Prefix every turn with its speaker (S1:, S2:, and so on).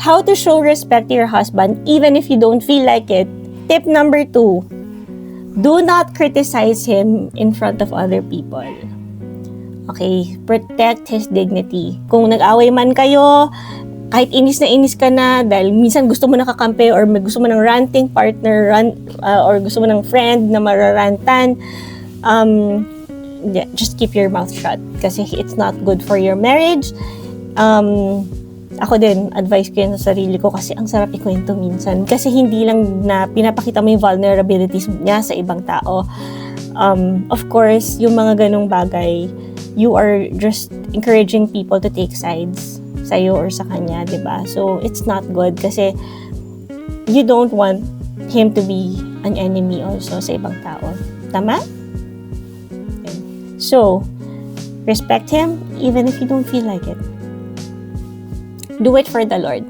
S1: how to show respect to your husband even if you don't feel like it. Tip number 2, do not criticize him in front of other people. Okay, protect his dignity. Kung nag-away man kayo, kahit inis ka na dahil minsan gusto mo nakakampi or gusto mo ng ranting partner or gusto mo ng friend na mararantan, just keep your mouth shut kasi it's not good for your marriage. Ako din, advice ko yun sa sarili ko kasi ang sarap ikwento minsan. Kasi hindi lang na pinapakita mo yung vulnerabilities niya sa ibang tao. Of course, yung mga ganong bagay, you are just encouraging people to take sides sa'yo or sa kanya, diba? So, it's not good kasi you don't want him to be an enemy also sa ibang tao. Tama? So, respect him even if you don't feel like it. Do it for the Lord.